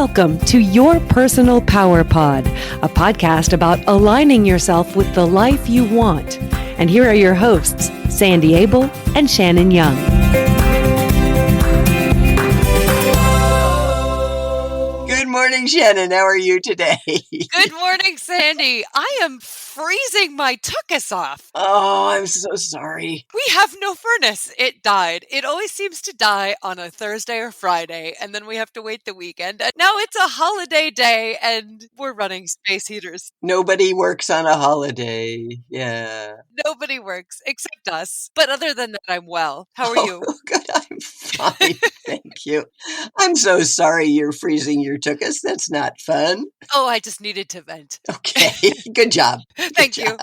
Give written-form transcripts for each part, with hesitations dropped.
Welcome to Your Personal Power Pod, a podcast about aligning yourself with the life you want. And here are your hosts, Sandy Abel and Shannon Young. Good morning, Shannon. How are you today? Good morning, Sandy. I am freezing my tuchus off. Oh, I'm so sorry. We have no furnace. It died. It always seems to die on a Thursday or Friday, and then we have to wait the weekend. And now it's a holiday day, and we're running space heaters. Nobody works on a holiday. Yeah. Nobody works except us. But other than that, I'm well. How are you? Oh, good. I'm fine. Thank you. I'm so sorry you're freezing your tuchus. That's not fun. Oh, I just needed to vent. Okay. Good job. Thank you.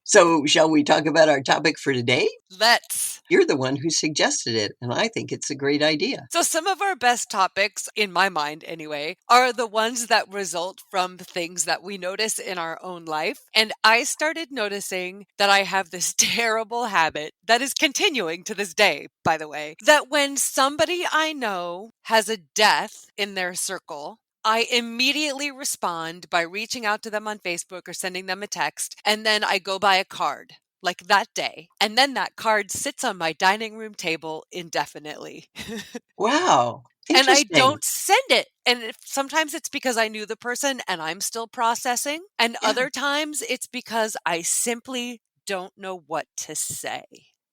So, shall we talk about our topic for today? Let's. You're the one who suggested it, and I think it's a great idea. So some of our best topics, in my mind anyway, are the ones that result from things that we notice in our own life. And I started noticing that I have this terrible habit that is continuing to this day, by the way, that when somebody I know has a death in their circle, I immediately respond by reaching out to them on Facebook or sending them a text, and then I go buy a card. Like that day. And then that card sits on my dining room table indefinitely. Wow. And I Interesting. don't send it. And sometimes it's because I knew the person and I'm still processing. And other times it's because I simply don't know what to say.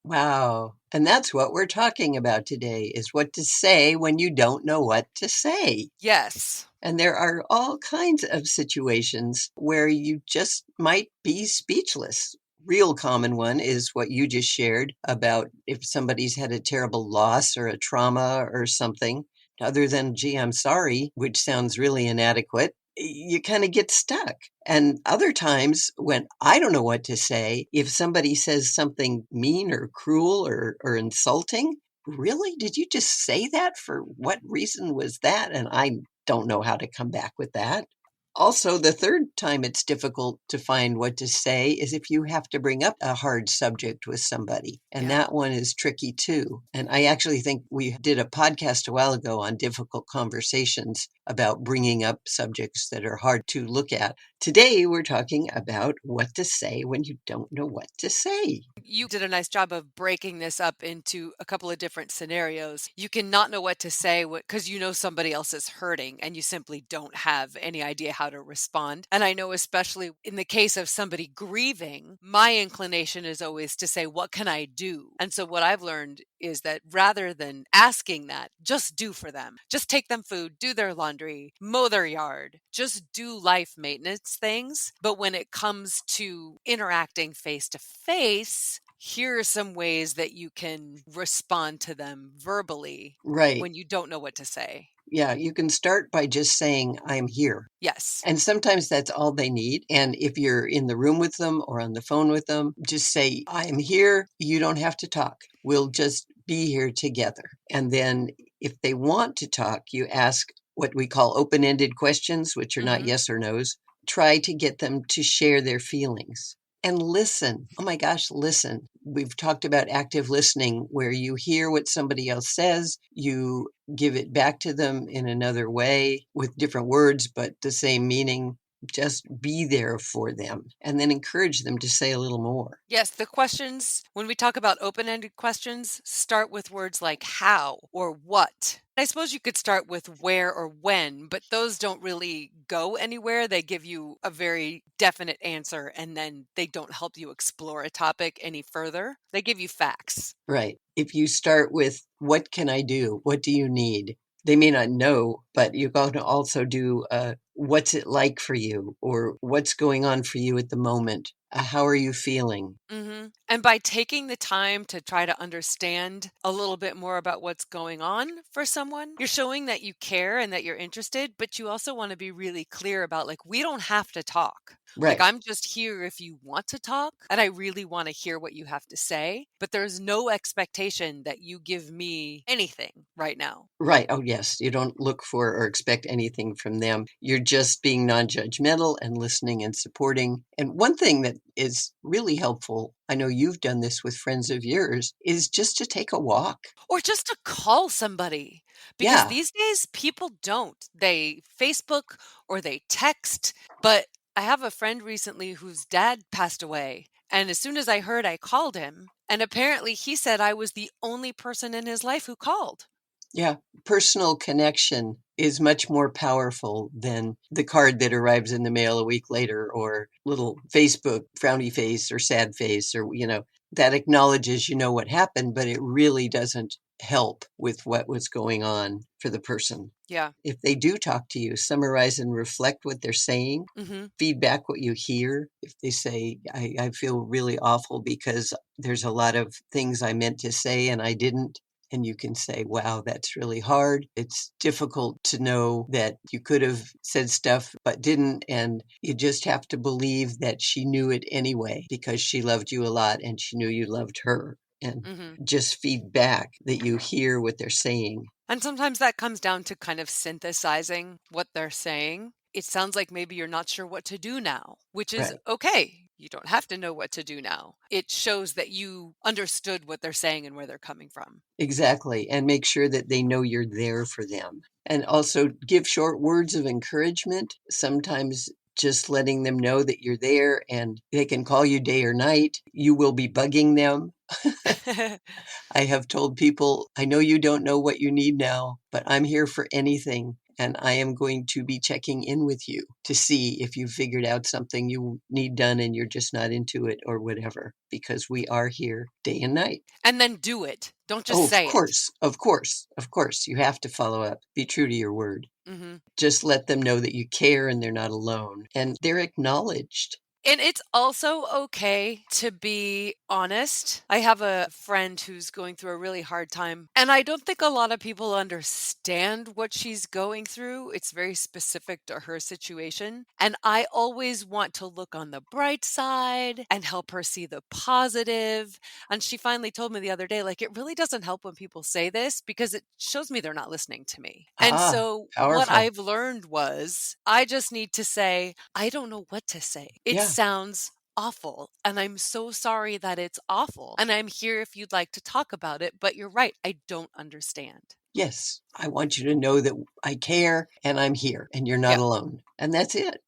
Wow. And that's what we're talking about today, is what to say when you don't know what to say. Yes. And there are all kinds of situations where you just might be speechless. Real common one is what you just shared about if somebody's had a terrible loss or a trauma or something, other than, gee, I'm sorry, which sounds really inadequate, you kind of get stuck. And other times when I don't know what to say, if somebody says something mean or cruel or insulting, really? Did you just say that? For what reason was that? And I don't know how to come back with that. Also, the third time it's difficult to find what to say is if you have to bring up a hard subject with somebody. And that one is tricky too. And I actually think we did a podcast a while ago on difficult conversations about bringing up subjects that are hard to look at. Today, we're talking about what to say when you don't know what to say. You did a nice job of breaking this up into a couple of different scenarios. You can not know what to say because you know somebody else is hurting and you simply don't have any idea how to respond. And I know especially in the case of somebody grieving, my inclination is always to say, what can I do? And so what I've learned is that rather than asking that, just do for them. Just take them food, do their laundry, mow their yard, just do life maintenance things. But when it comes to interacting face to face, here are some ways that you can respond to them verbally when you don't know what to say. Yeah, you can start by just saying, I'm here. Yes. And sometimes that's all they need. And if you're in the room with them or on the phone with them, just say, I am here. You don't have to talk. We'll just be here together. And then if they want to talk, you ask what we call open-ended questions, which are not yes or no's. Try to get them to share their feelings. And listen. Oh my gosh, listen. We've talked about active listening, where you hear what somebody else says, you give it back to them in another way with different words, but the same meaning. Just be there for them and then encourage them to say a little more. Yes, the questions, when we talk about open-ended questions, start with words like how or what. I suppose you could start with where or when, but those don't really go anywhere. They give you a very definite answer and then they don't help you explore a topic any further. They give you facts. Right. If you start with, what can I do? What do you need? They may not know, but you're going to also do what's it like for you, or what's going on for you at the moment? How are you feeling? Mm-hmm. And by taking the time to try to understand a little bit more about what's going on for someone, you're showing that you care and that you're interested, but you also want to be really clear about, like, we don't have to talk. Right. Like, I'm just here if you want to talk, and I really want to hear what you have to say, but there's no expectation that you give me anything right now. Right. Oh, yes. You don't look for or expect anything from them. You're just being non-judgmental and listening and supporting. And one thing that is really helpful, I know you've done this with friends of yours, is just to take a walk. Or just to call somebody, because Yeah, these days people don't. They Facebook or they text, but I have a friend recently whose dad passed away, and as soon as I heard, I called him, and apparently he said I was the only person in his life who called. yeah. Personal connection is much more powerful than the card that arrives in the mail a week later or little Facebook frowny face or sad face or, that acknowledges what happened, but it really doesn't help with what was going on for the person. Yeah. If they do talk to you, summarize and reflect what they're saying, Mhm. feedback what you hear. If they say, I feel really awful because there's a lot of things I meant to say and I didn't. And you can say, wow, that's really hard. It's difficult to know that you could have said stuff but didn't. And you just have to believe that she knew it anyway because she loved you a lot and she knew you loved her. And Mhm. just feedback that you hear what they're saying. And sometimes that comes down to kind of synthesizing what they're saying. It sounds like maybe you're not sure what to do now, which is Right. okay. You don't have to know what to do now. It shows that you understood what they're saying and where they're coming from. Exactly. And make sure that they know you're there for them. And also give short words of encouragement. Sometimes just letting them know that you're there and they can call you day or night. You will be bugging them. I have told people, I know you don't know what you need now, but I'm here for anything. And I am going to be checking in with you to see if you figured out something you need done and you're just not into it or whatever, because we are here day and night. And then do it. Don't just Oh, of say it. course, of course, of course. You have to follow up. Be true to your word. Mhm. Just let them know that you care and they're not alone and they're acknowledged. And it's also okay to be honest. I have a friend who's going through a really hard time, and I don't think a lot of people understand what she's going through. It's very specific to her situation. And I always want to look on the bright side and help her see the positive. And she finally told me the other day, like, it really doesn't help when people say this because it shows me they're not listening to me. And Ah, so what powerful. I've learned was I just need to say, I don't know what to say. It Yeah. sounds awful, and I'm so sorry that it's awful. And I'm here if you'd like to talk about it, but you're right, I don't understand. Yes. I want you to know that I care and I'm here and you're not Yeah. alone. And that's it,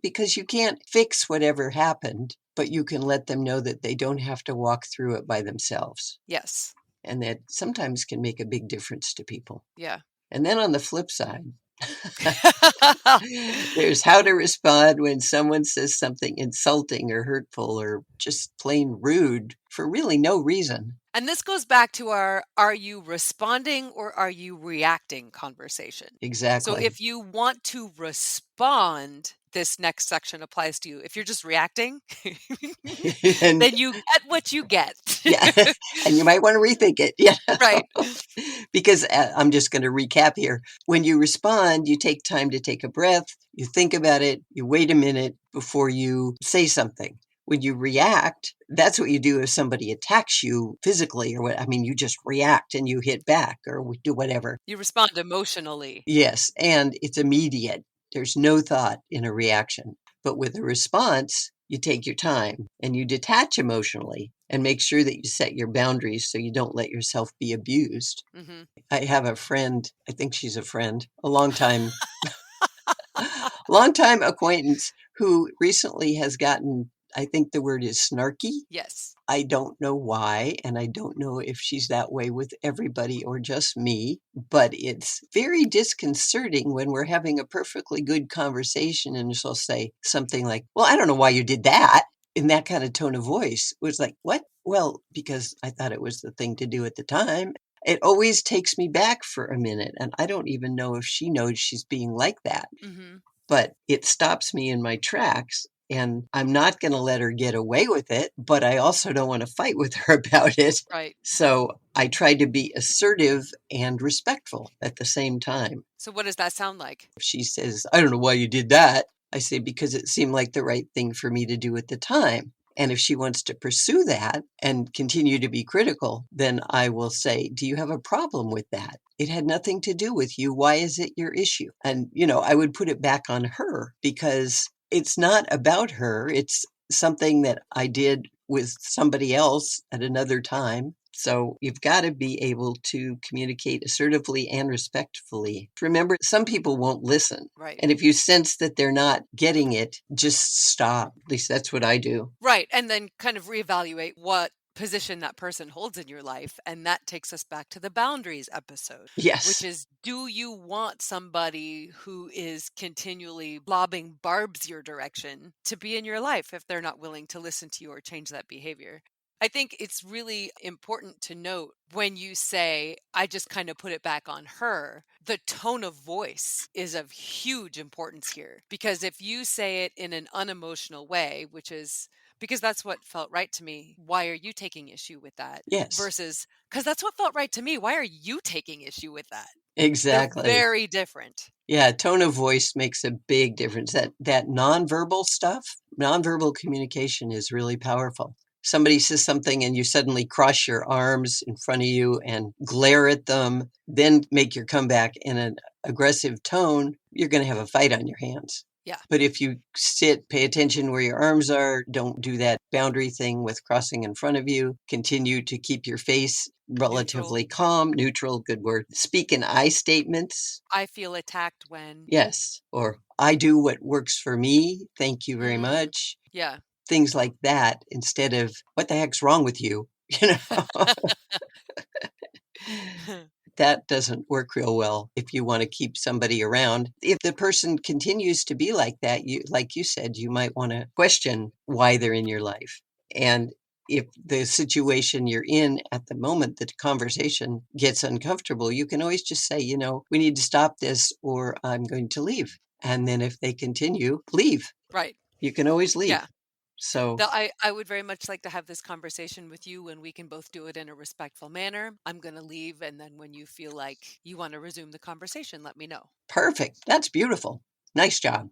because you can't fix whatever happened, but you can let them know that they don't have to walk through it by themselves. Yes. And that sometimes can make a big difference to people. Yeah. And then on the flip side, there's how to respond when someone says something insulting or hurtful or just plain rude for really no reason. And this goes back to our are you responding or are you reacting conversation. So Exactly. if you want to respond, this next section applies to you. If you're just reacting, And then you get what you get. yeah, and you might want to rethink it. Yeah. Right. Because I'm just going to recap here. When you respond, you take time to take a breath, you think about it, you wait a minute before you say something. When you react, that's what you do if somebody attacks you physically or what. I mean, you just react and you hit back or do whatever. You respond emotionally. Yes, and it's immediate. There's no thought in a reaction. But with a response, you take your time and you detach emotionally and make sure that you set your boundaries so you don't let yourself be abused. Mhm. I have a friend, I think she's a friend, a long time acquaintance who recently has gotten, I think the word is snarky. Yes. I don't know why, and I don't know if she's that way with everybody or just me, but it's very disconcerting when we're having a perfectly good conversation and she'll say something like, well, I don't know why you did that, in that kind of tone of voice. It was like, what? Well, because I thought it was the thing to do at the time. It always takes me back for a minute, and I don't even know if she knows she's being like that, Mhm. but it stops me in my tracks. And I'm not going to let her get away with it, but I also don't want to fight with her about it. Right. So I try to be assertive and respectful at the same time. So what does that sound like? If she says, I don't know why you did that, I say, because it seemed like the right thing for me to do at the time. And if she wants to pursue that and continue to be critical, then I will say, do you have a problem with that? It had nothing to do with you. Why is it your issue? And, I would put it back on her because it's not about her. It's something that I did with somebody else at another time. So you've got to be able to communicate assertively and respectfully. Remember, some people won't listen. Right. And if you sense that they're not getting it, just stop. At least that's what I do. Right. And then kind of reevaluate what position that person holds in your life. And that takes us back to the boundaries episode, which Yes. is, do you want somebody who is continually lobbing barbs your direction to be in your life if they're not willing to listen to you or change that behavior? I think it's really important to note when you say, I just kind of put it back on her, the tone of voice is of huge importance here. Because if you say it in an unemotional way, which is because that's what felt right to me, why are you taking issue with that? Yes. Versus, because that's what felt right to me, why are you taking issue with that? Exactly. They're very different. Yeah, tone of voice makes a big difference. That nonverbal stuff, nonverbal communication is really powerful. Somebody says something and you suddenly cross your arms in front of you and glare at them, then make your comeback in an aggressive tone, you're going to have a fight on your hands. Yeah. But if you sit, pay attention where your arms are, don't do that boundary thing with crossing in front of you, continue to keep your face relatively calm, neutral, good word. Speak in I statements. I feel attacked when. Yes. Or I do what works for me. Thank you very much. Yeah. Things like that instead of what the heck's wrong with you? You know, that doesn't work real well if you want to keep somebody around. If the person continues to be like that, you, like you said, you might want to question why they're in your life. And if the situation you're in at the moment, the conversation gets uncomfortable, you can always just say, you know, we need to stop this or I'm going to leave. And then if they continue, leave. Right. You can always leave. Yeah. So I would very much like to have this conversation with you when we can both do it in a respectful manner. I'm going to leave. And then when you feel like you want to resume the conversation, let me know. perfect. That's beautiful. Nice job.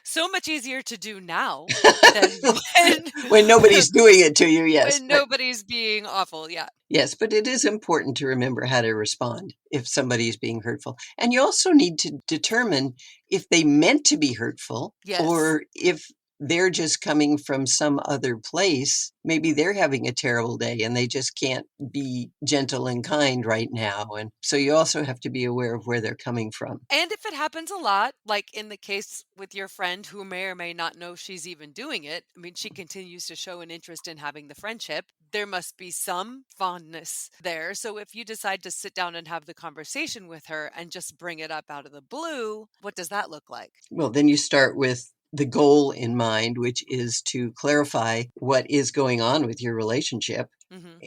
So much easier to do now than when nobody's doing it to you, yes. when nobody's being awful. Yeah. Yes, but it is important to remember how to respond if somebody is being hurtful. And you also need to determine if they meant to be hurtful Yes. or if they're just coming from some other place. Maybe they're having a terrible day and they just can't be gentle and kind right now. And so you also have to be aware of where they're coming from. And if it happens a lot, like in the case with your friend who may or may not know she's even doing it, I mean, she continues to show an interest in having the friendship. There must be some fondness there. So if you decide to sit down and have the conversation with her and just bring it up out of the blue, what does that look like? Well, then you start with the goal in mind, which is to clarify what is going on with your relationship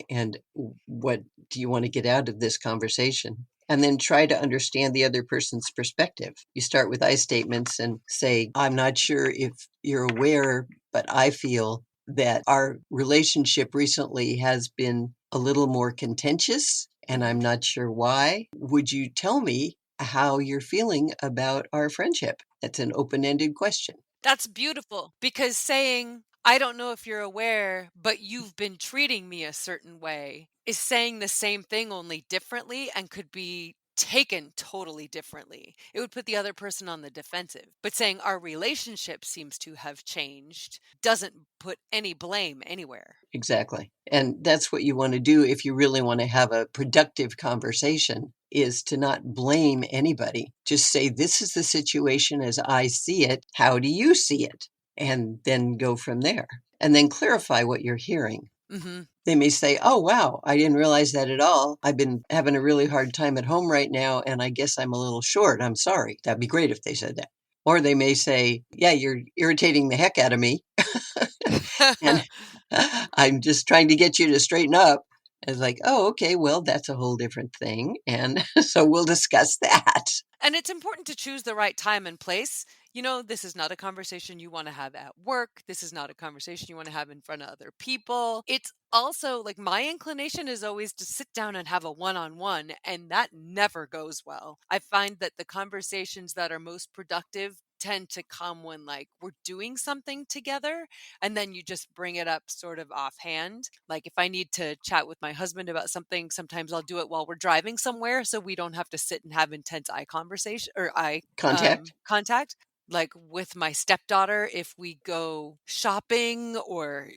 and what do you want to get out of this conversation. And then try to understand the other person's perspective. You start with I statements and say, I'm not sure if you're aware, but I feel that our relationship recently has been a little more contentious, and I'm not sure why. Would you tell me how you're feeling about our friendship? That's an open-ended question. That's beautiful, because saying, I don't know if you're aware, but you've been treating me a certain way is saying the same thing only differently and could be taken totally differently. It would put the other person on the defensive. But saying our relationship seems to have changed doesn't put any blame anywhere. Exactly. And that's what you want to do if you really want to have a productive conversation, is to not blame anybody. Just say, this is the situation as I see it. How do you see it? And then go from there. And then clarify what you're hearing. They may say, oh, wow, I didn't realize that at all. I've been having a really hard time at home right now, and I guess I'm a little short. I'm sorry. That'd be great if they said that. Or they may say, yeah, you're irritating the heck out of me. And I'm just trying to get you to straighten up. It's like, oh, okay, well, that's a whole different thing. And so we'll discuss that. And it's important to choose the right time and place. You know, this is not a conversation you want to have at work. This is not a conversation you want to have in front of other people. It's also like, my inclination is always to sit down and have a one-on-one, and that never goes well. I find that the conversations that are most productive tend to come when like we're doing something together and then you just bring it up sort of offhand. Like if I need to chat with my husband about something, sometimes I'll do it while we're driving somewhere so we don't have to sit and have intense eye conversation or eye Contact. contact. Like with my stepdaughter, if we go shopping or,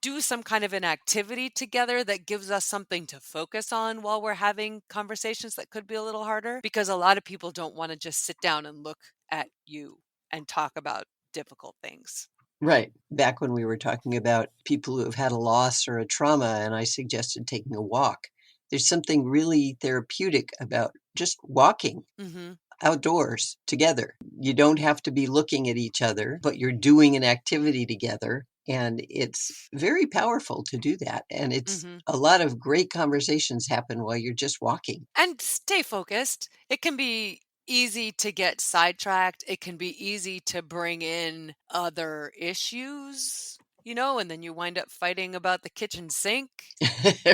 do some kind of an activity together that gives us something to focus on while we're having conversations that could be a little harder, because a lot of people don't want to just sit down and look at you and talk about difficult things. Right. Back when we were talking about people who have had a loss or a trauma, and I suggested taking a walk. There's something really therapeutic about just walking Mm-hmm. outdoors together. You don't have to be looking at each other, but you're doing an activity together. And it's very powerful to do that. And it's Mm-hmm. a lot of great conversations happen while you're just walking. And stay focused. It can be easy to get sidetracked. It can be easy to bring in other issues, and then you wind up fighting about the kitchen sink.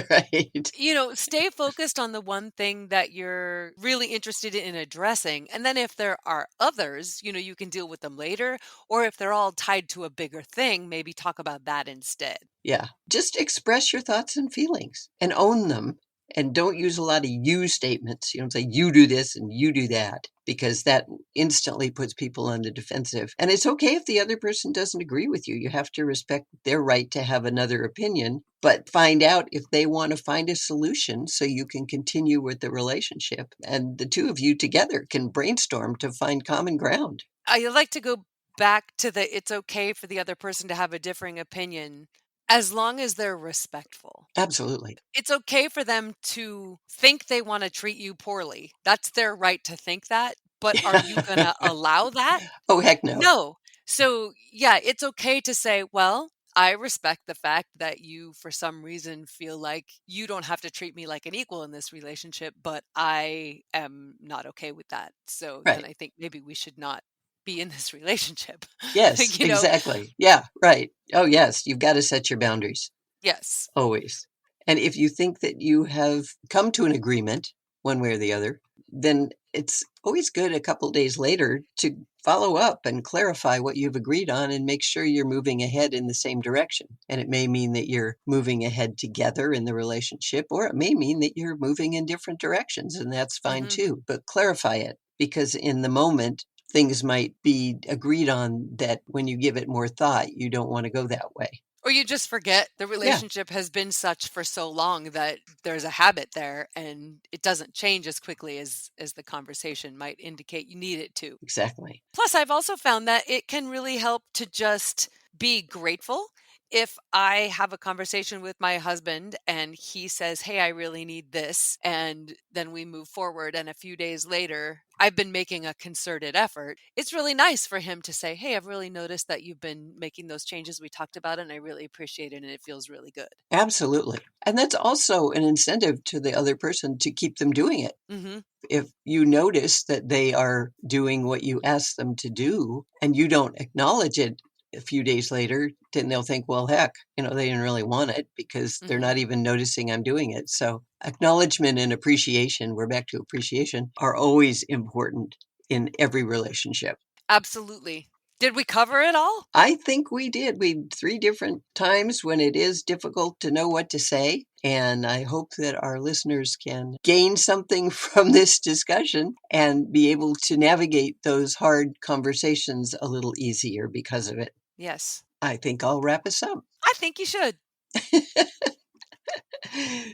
Right. Stay focused on the one thing that you're really interested in addressing. And then if there are others, you can deal with them later. Or if they're all tied to a bigger thing, maybe talk about that instead. Yeah. Just express your thoughts and feelings and own them. And don't use a lot of you statements. You don't say you do this and you do that, because that instantly puts people on the defensive. And it's okay if the other person doesn't agree with you. You have to respect their right to have another opinion, but find out if they want to find a solution so you can continue with the relationship. And the two of you together can brainstorm to find common ground. I like to go back to it's okay for the other person to have a differing opinion as long as they're respectful. Absolutely. It's okay for them to think they want to treat you poorly. That's their right to think that. But are you going to allow that? Oh, heck no. No. So, yeah, it's okay to say, well, I respect the fact that you, for some reason, feel like you don't have to treat me like an equal in this relationship, but I am not okay with that. So then Right. I think maybe we should not be in this relationship. Yes, you know, exactly. Yeah, right. Oh, yes. You've got to set your boundaries. yes. Always. And if you think that you have come to an agreement, one way or the other, then it's always good a couple days later to follow up and clarify what you've agreed on and make sure you're moving ahead in the same direction. And it may mean that you're moving ahead together in the relationship, or it may mean that you're moving in different directions, and that's fine Hmm. too. But clarify it, because in the moment, things might be agreed on that when you give it more thought, you don't want to go that way. Or you just forget the Yeah, relationship has been such for so long that there's a habit there and it doesn't change as quickly as the conversation might indicate you need it to. exactly. Plus, I've also found that it can really help to just be grateful. If I have a conversation with my husband and he says, hey, I really need this, and then we move forward, and a few days later, I've been making a concerted effort, it's really nice for him to say, hey, I've really noticed that you've been making those changes we talked about, and I really appreciate it, and it feels really good. Absolutely. And that's also an incentive to the other person to keep them doing it. Hmm. If you notice that they are doing what you asked them to do and you don't acknowledge it a few days later, then they'll think, well, heck, they didn't really want it because they're Hmm. not even noticing I'm doing it. So acknowledgement and appreciation, we're back to appreciation, are always important in every relationship. Absolutely. Did we cover it all? I think we did. We 3 different times when it is difficult to know what to say, and I hope that our listeners can gain something from this discussion and be able to navigate those hard conversations a little easier because of it. Yes. I think I'll wrap us up. I think you should.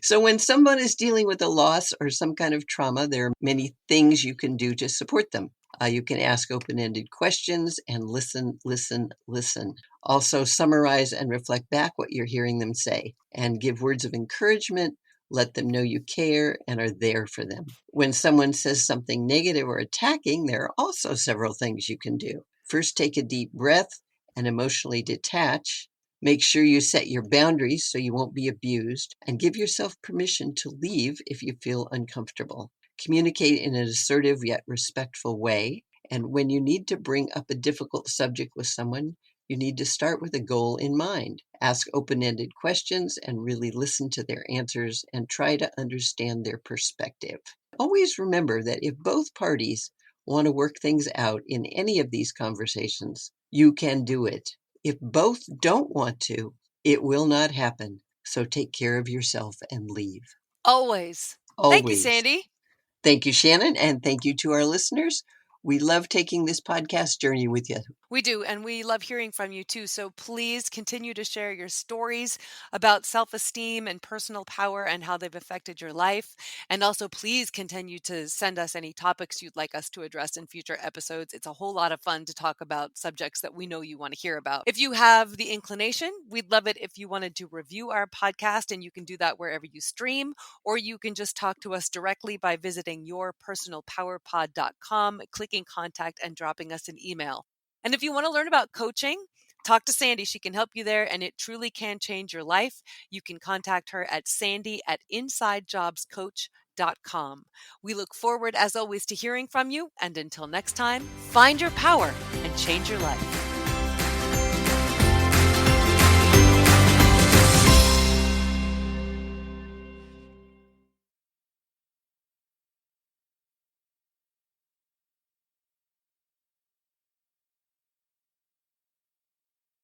So when someone is dealing with a loss or some kind of trauma, there are many things you can do to support them. You can ask open-ended questions and listen, listen, listen. Also, summarize and reflect back what you're hearing them say and give words of encouragement. Let them know you care and are there for them. When someone says something negative or attacking, there are also several things you can do. First, take a deep breath and emotionally detach. Make sure you set your boundaries so you won't be abused, and give yourself permission to leave if you feel uncomfortable. Communicate in an assertive yet respectful way. And when you need to bring up a difficult subject with someone, you need to start with a goal in mind. Ask open-ended questions and really listen to their answers and try to understand their perspective. Always remember that if both parties want to work things out in any of these conversations, you can do it. If both don't want to, it will not happen. So take care of yourself and leave. Always. Thank you, Always. Sandy. Thank you, Shannon, and thank you to our listeners. We love taking this podcast journey with you. We do, and we love hearing from you too. So please continue to share your stories about self-esteem and personal power and how they've affected your life. And also, please continue to send us any topics you'd like us to address in future episodes. It's a whole lot of fun to talk about subjects that we know you want to hear about. If you have the inclination, we'd love it if you wanted to review our podcast, and you can do that wherever you stream, or you can just talk to us directly by visiting yourpersonalpowerpod.com, clicking contact, and dropping us an email. And if you want to learn about coaching, talk to Sandy. She can help you there, and it truly can change your life. You can contact her at sandy@insidejobscoach.com. We look forward, as always, to hearing from you. And until next time, find your power and change your life.